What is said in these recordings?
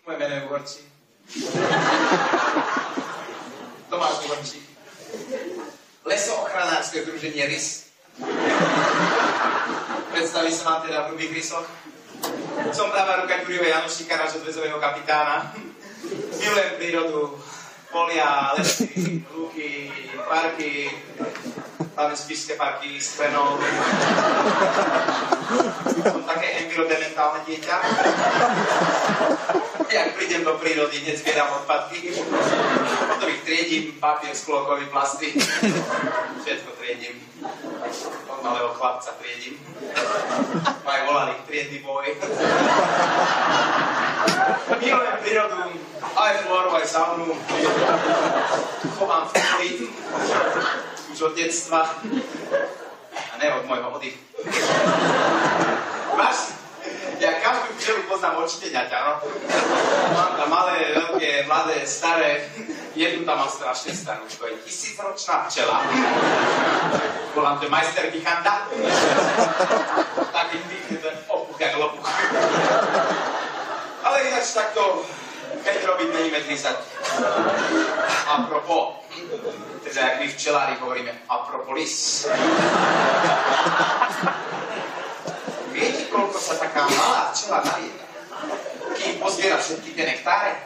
Moje meno je Uhorčík. Tomáš Uhorčík. Lesoochranárske združenie RIS. Predstaví sa vám teda v hrubých rysoch. Som pravá ruka Ďuriho Janošíka, nášho zväzového kapitána. Milujem prírodu, polia, lesy, lúky, parky, hlavne spišské parky s Krenou. Som také environmentálne dieťa. Jak prídem do prírody, hneď zbieram odpadky. Potom ich triedím, papier, sklo, kovy, plasty. Všetko triedím. Od malého chlapca triedím. Aj volali triedny boj. Milujem prírodu, aj flóru, aj saunu. Chovám vtedy už od detstva. A ne od môjho oddychu. Máš? Ja každú včelu poznám určite ňaťa, no. Mám tam malé, veľké, mladé, staré. Jednu tam mám strašne starú, to je 1000-ročná včela. Volám to majster Pichanta. Taký dýchne ten opuch, jak lopuch. Ale ináč takto, keď robiť, není medlízať. Apropos, teda jak my včelári hovoríme, apropolis. Viete, koľko sa taká malá včela najedá? Kým pozbiera všetky tie nektáre?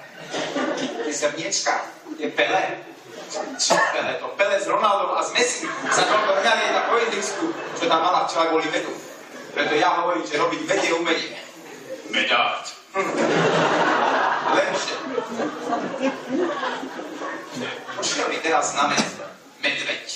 Tie zrniečka, tie pele. Čo pele? To pele z Ronaldom a z Messi sa toľko najedá po jedlisku, čo tá malá včela kvôli vedu. Preto ja hovorím, že robiť ved je umenie. Medát. Lenže. Čo mi teraz znamená medveď?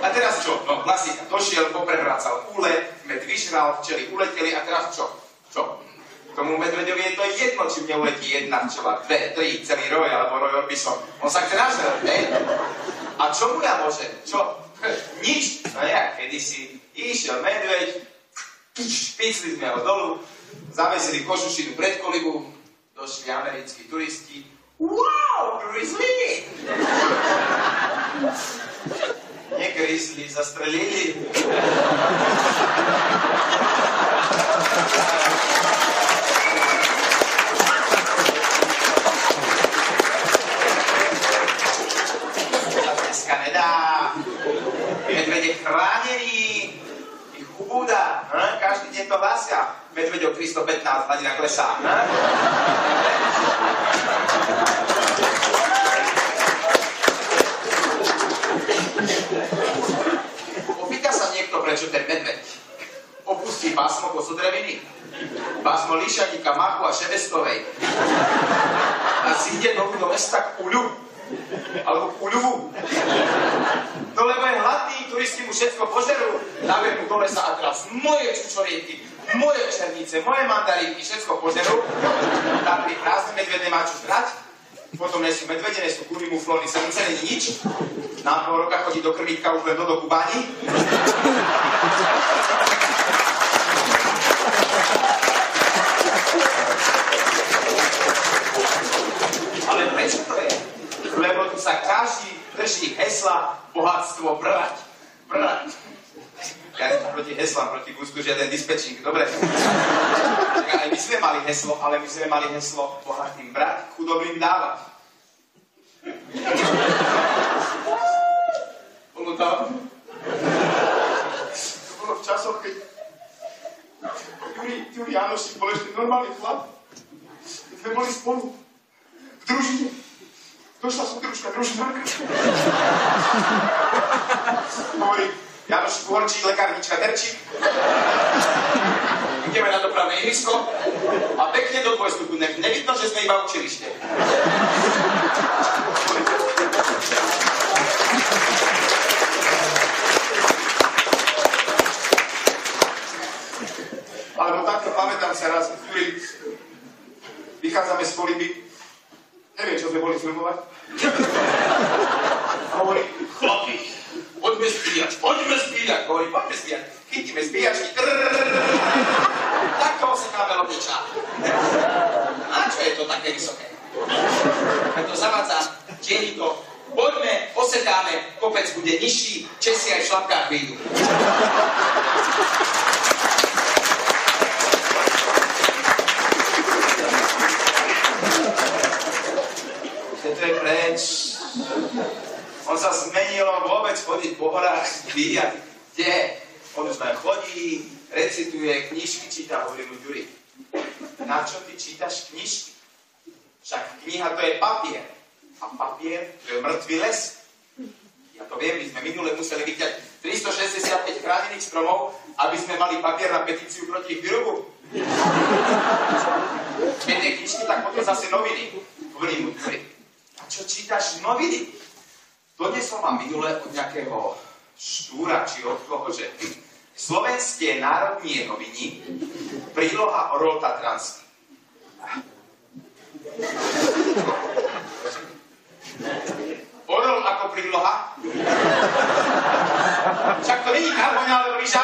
A teraz čo? No klasika, došiel, poprevracal úle, med vyžral, včely uleteli a teraz čo? Čo? Tomu medveďovi je to jedno, či mne uletí jedna včela, 2, 3, celý roj, alebo roj Orbison. On sa chce nažrať, ne? A čo mu ja môžem? Čo? Nič. No ja, kedysi išiel medveď, picli sme ho dolu, zavesili kožušinu pred kolibu, došli americkí turisti. Wow, grizzly! Nie grizzly, zastrelili. To dneska nedá. Medveď je chránený. Ich ubúda. Každý deň to hlásia. Medveďov 315, hladina klesá. Opýta sa niekto, prečo ten medveď opustí pásmo kosodreviny, pásmo líšaníka, machu a šebestovej a zíde novú do mesta k uľu, alebo k uľuvu. No lebo je hladný, turisti mu všetko požerú, dávajú mu do lesa a teraz moje čučorienky, moje černice, moje mandarínky, všetko požerú. Tam pri prázdne medveď nemá čo žrať, potom nesú medvede, nesú kúry, muflóny, srnce, není nič. Na pol roka chodí do krvítka už len do Kubáni. Ale prečo to je? Lebo tu sa každý drží hesla bohatstvo brať. Brať. Ja som proti heslám, proti Gusku, žiaden dispečing, dobre. Aj my sme mali heslo, ale my sme mali heslo bohatým brať, chudobným dávať. Ono tam. To bolo v časoch, keď Ďuri Janošík bol ešte normálny chlap. Keď sme boli spolu v družine. Došla súdružka, družinárka. Hovorí, Janošík Uhorčík, lekárnička Terčík. Ideme na dopravné ihrisko a pekne do dvojstupu. Nevidno, že sme iba učilište. Alebo takto pamätám sa raz, ktorý vychádzame z koliby. Neviem, čo sme boli filmovať. A hovorí, chlapi, poďme spíjať. Hovorí, poďme spíjať. Chytíme spíjačky. Takto osekáme lopeča. A čo je to také vysoké? Preto zavádza tienito. Poďme, osekáme, kopec bude nižší, Česi aj v šlapkách vyjdú. On sa zmenil, on vôbec chodí po horách, zbíjať. Kde? On už len chodí, recituje, knižky číta, hovorí mu Ďuri. Na čo ty čítaš knižky? Však kniha to je papier. A papier to je mŕtvý les. Ja to viem, my sme minule museli vyťať 365 chránených stromov, aby sme mali papier na petíciu proti ich výrobu. Keď tie knižky, tak potom zase noviny. Hovorím mu, a čo čítaš noviny? Donesol ma minule od nejakého Štúra, či od koho, že Slovenské národní noviny, príloha Orol Tatranský. Orol ako príloha? Však to není karboň alebo ryža.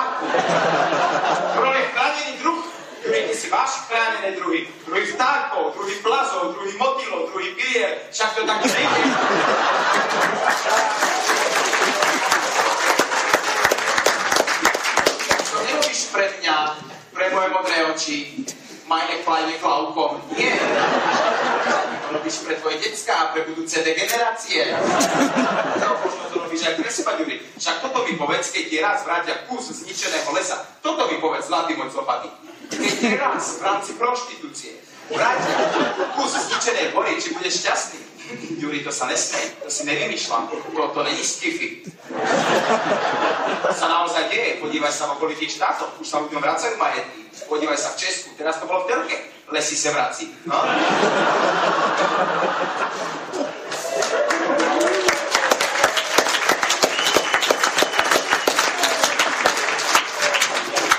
Orol je chránený druh. Ty si máš chránené druhy. Druhy vtákov, druhy plazov, druhy motýlov, druhy pilier. Však to tak nejde. To nerobíš pre mňa, pre moje modré oči, meine kleine Klaukom. Nie. To robíš pre tvoje decká a pre budúce degenerácie. No, možno to robíš aj pre seba, Ďuri. Však toto mi povedz, keď ti raz vrátia kus zničeného lesa. Toto mi povedz, zlatý môj zopaty. Keď ti raz v rámci proštitúcie vrátia kus zničenej hory, či budeš šťastný. Ďuri, to sa nesmie, to si nevymýšľam. To není sci-fi. To sa naozaj deje. Podívaj sa v okolitých štátoch, už sa ľuďom vracajú majetky. Podívaj sa v Česku, teraz to bolo v telke. Lesy se vrací. No?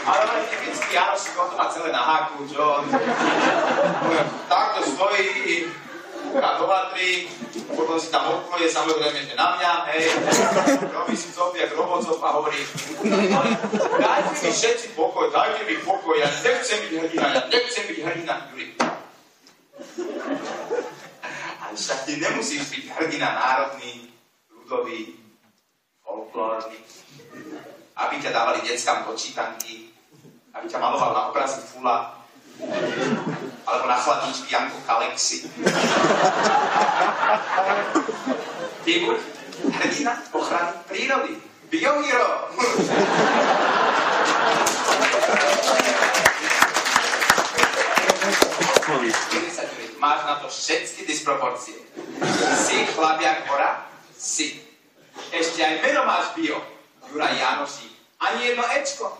Ale aj typický Janošik, on to má celé na háku, čo? Takto stojí, kúka do vatry, potom si tam odkloje, samozrejme, že na mňa, hej, robí si zobiak robocov a hovorí, dajte mi všetci pokoj, ja nechcem byť hrdina, Ďuri. Ale však ty nemusíš byť hrdina národný, ľudový, folklórny, aby ťa dávali deckám do čítanky, aby ťa maloval na obrazy Fula, alebo na chladničky Janko Kalexy. Ty buď hrdina ochrany prírody. Biohero! Máš na to všetky disproporcie. Si chlapiak hora? Si. Ešte aj meno máš bio. Juraj Janošík. Ani jedno ečko.